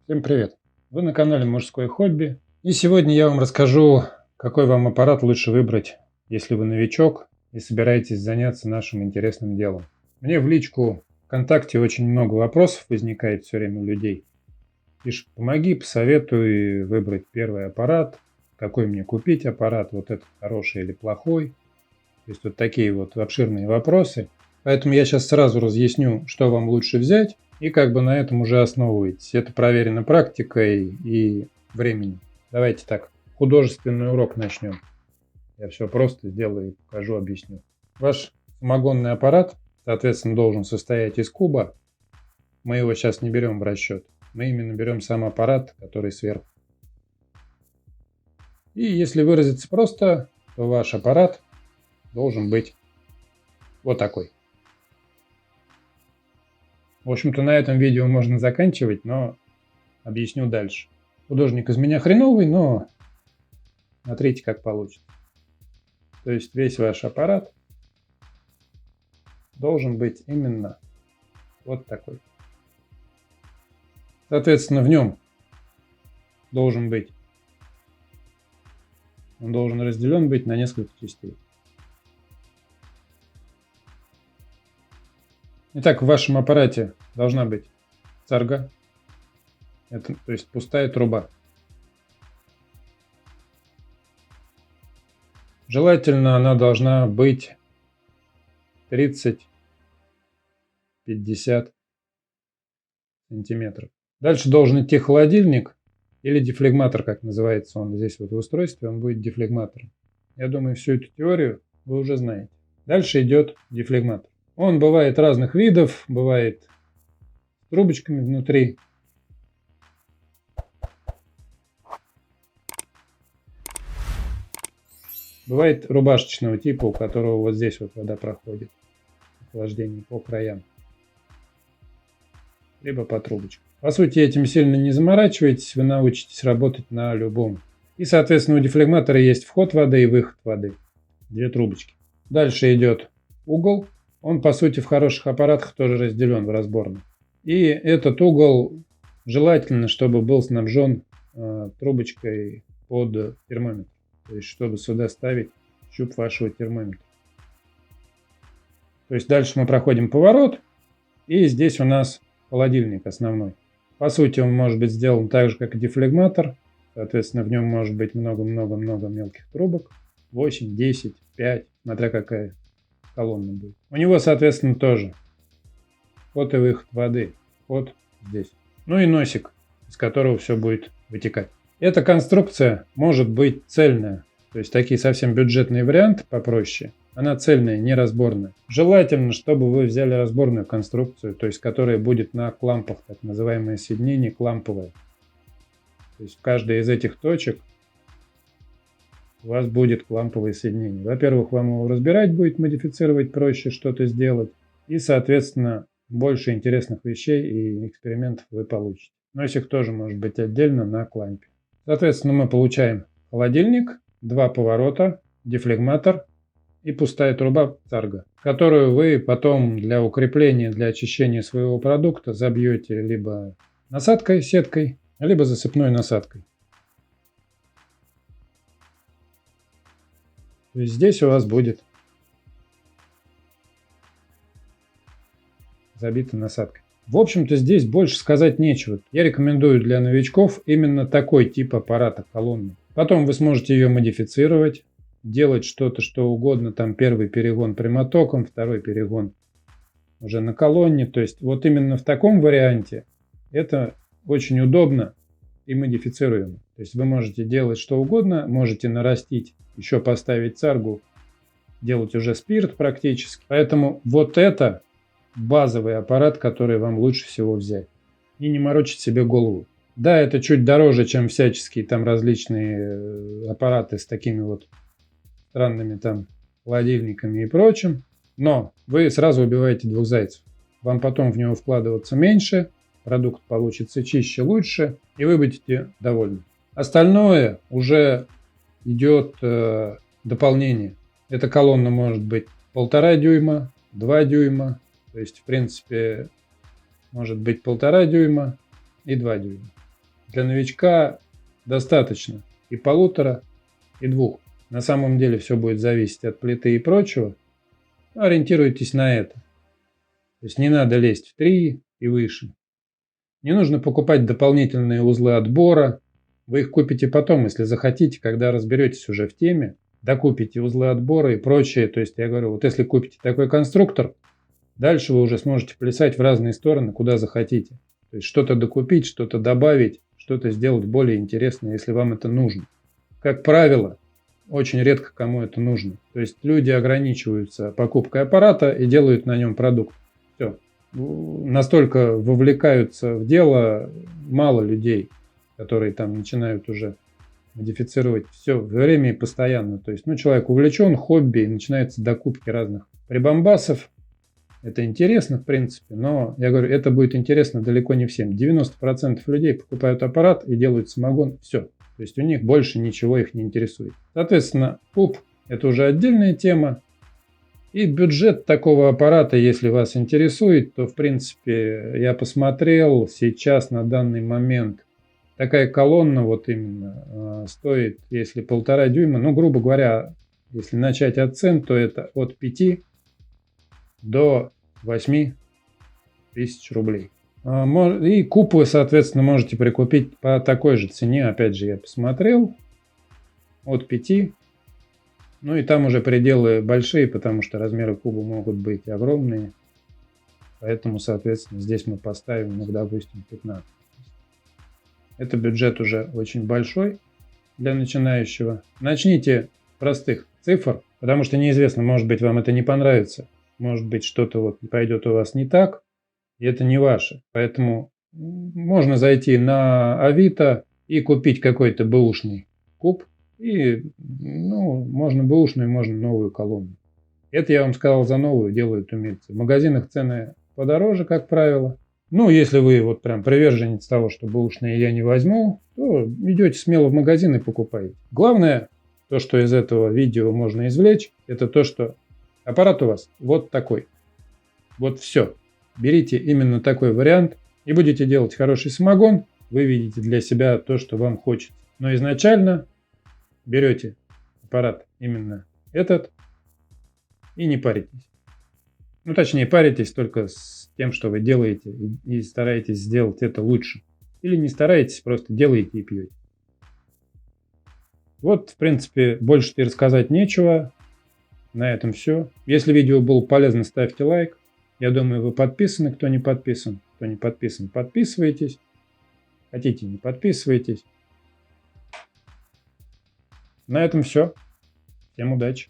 Всем привет! Вы на канале Мужское хобби. И сегодня я вам расскажу, какой вам аппарат лучше выбрать, если вы новичок и собираетесь заняться нашим интересным делом. Мне в личку ВКонтакте очень много вопросов возникает все время у людей. Пишут: помоги, посоветуй выбрать первый аппарат, какой мне купить аппарат, вот этот хороший или плохой. То есть вот такие вот обширные вопросы. Поэтому я сейчас сразу разъясню, что вам лучше взять, и как бы на этом уже основываетесь. Это проверено практикой и временем. Давайте так, художественный урок начнем. Я все просто сделаю, покажу, объясню. Ваш самогонный аппарат, соответственно, должен состоять из куба. Мы его сейчас не берем в расчет. Мы именно берем сам аппарат, который сверху. И если выразиться просто, то ваш аппарат должен быть вот такой. В общем-то, на этом видео можно заканчивать, но объясню дальше. Художник из меня хреновый, но смотрите, как получится. То есть весь ваш аппарат должен быть именно вот такой. Соответственно, в нем должен быть, он должен разделен быть на несколько частей. Итак, в вашем аппарате должна быть царга, это, то есть пустая труба. Желательно она должна быть 30-50 сантиметров. Дальше должен идти холодильник или дефлегматор, как называется он здесь вот в устройстве, он будет дефлегматором. Я думаю, всю эту теорию вы уже знаете. Дальше идет дефлегматор. Он бывает разных видов, бывает с трубочками внутри. Бывает рубашечного типа, у которого вот здесь вот вода проходит, охлаждение по краям, либо по трубочкам. По сути, этим сильно не заморачивайтесь, вы научитесь работать на любом. И, соответственно, у дефлегматора есть вход воды и выход воды. Две трубочки. Дальше идет угол. Он, по сути, в хороших аппаратах тоже разделен в разборных. И этот угол желательно, чтобы был снабжен трубочкой под термометр. То есть, чтобы сюда ставить щуп вашего термометра. То есть, дальше мы проходим поворот. И здесь у нас холодильник основной. По сути, он может быть сделан так же, как и дефлегматор. Соответственно, в нем может быть много-много-много мелких трубок. 8, 10, 5, смотря какая колонна будет. У него, соответственно, тоже вход и выход воды. Вход здесь. Ну и носик, из которого все будет вытекать. Эта конструкция может быть цельная. То есть такие совсем бюджетные варианты попроще. Она цельная, не разборная. Желательно, чтобы вы взяли разборную конструкцию, то есть которая будет на клампах, так называемое соединение кламповое. То есть в каждой из этих точек у вас будет кламповое соединение. Во-первых, вам его разбирать будет, модифицировать проще, что-то сделать. И, соответственно, больше интересных вещей и экспериментов вы получите. Носик тоже может быть отдельно на клампе. Соответственно, мы получаем холодильник, два поворота, дефлегматор и пустая труба царга, которую вы потом для укрепления, для очищения своего продукта забьете либо насадкой, сеткой, либо засыпной насадкой. То есть здесь у вас будет забита насадкой. В общем-то, здесь больше сказать нечего. Я рекомендую для новичков именно такой тип аппарата колонны. Потом вы сможете ее модифицировать, делать что-то, что угодно. Там первый перегон прямотоком, второй перегон уже на колонне. То есть вот именно в таком варианте это очень удобно и модифицируемо. То есть вы можете делать что угодно, можете нарастить, еще поставить царгу, делать уже спирт практически. Поэтому вот это базовый аппарат, который вам лучше всего взять. И не морочить себе голову. Да, это чуть дороже, чем всяческие там различные аппараты с такими вот странными там холодильниками и прочим. Но вы сразу убиваете двух зайцев. Вам потом в него вкладываться меньше, продукт получится чище, лучше, и вы будете довольны. Остальное уже идет дополнение. Эта колонна может быть 1,5 дюйма, 2 дюйма. То есть, в принципе, может быть 1,5 дюйма и 2 дюйма. Для новичка достаточно и 1,5, и 2. На самом деле все будет зависеть от плиты и прочего. Ориентируйтесь на это. То есть не надо лезть в 3 и выше. Не нужно покупать дополнительные узлы отбора. Вы их купите потом, если захотите, когда разберетесь уже в теме. Докупите узлы отбора и прочее. То есть я говорю, вот если купите такой конструктор, дальше вы уже сможете плясать в разные стороны, куда захотите. То есть что-то докупить, что-то добавить, что-то сделать более интересное, если вам это нужно. Как правило, очень редко кому это нужно. То есть люди ограничиваются покупкой аппарата и делают на нем продукт. Все. Настолько вовлекаются в дело мало людей, которые там начинают уже модифицировать все время и постоянно. То есть, человек увлечен, хобби, и начинаются докупки разных прибамбасов. Это интересно, в принципе, но, я говорю, это будет интересно далеко не всем. 90% людей покупают аппарат и делают самогон, все. То есть у них больше ничего их не интересует. Соответственно, куб – это уже отдельная тема. И бюджет такого аппарата, если вас интересует, то, в принципе, я посмотрел, сейчас на данный момент такая колонна вот именно стоит, если 1,5 дюйма, грубо говоря, если начать от цен, то это от 5 до 8 тысяч рублей. И куб вы, соответственно, можете прикупить по такой же цене. Опять же, я посмотрел. От 5. И там уже пределы большие, потому что размеры куба могут быть огромные. Поэтому, соответственно, здесь мы поставим, допустим, 15. Это бюджет уже очень большой для начинающего. Начните с простых цифр, потому что неизвестно, может быть, вам это не понравится. Может быть, что-то пойдет у вас не так, и это не ваше. Поэтому можно зайти на Авито и купить какой-то бэушный куб. И, можно бэушную, можно новую колонну. Это я вам сказал, за новую делают умельцы. В магазинах цены подороже, как правило. Если вы прям приверженец того, что бэушные я не возьму, то идете смело в магазин и покупаете. Главное, то, что из этого видео можно извлечь, это то, что аппарат у вас вот такой. Вот все. Берите именно такой вариант и будете делать хороший самогон. Вы видите для себя то, что вам хочется. Но изначально берете аппарат именно этот и не паритесь. Точнее, паритесь только с тем, что вы делаете, и стараетесь сделать это лучше. Или не стараетесь, просто делаете и пьете. В принципе, больше-то и рассказать нечего. На этом все. Если видео было полезно, ставьте лайк. Я думаю, вы подписаны. Кто не подписан, подписывайтесь. Хотите, не подписывайтесь. На этом все. Всем удачи.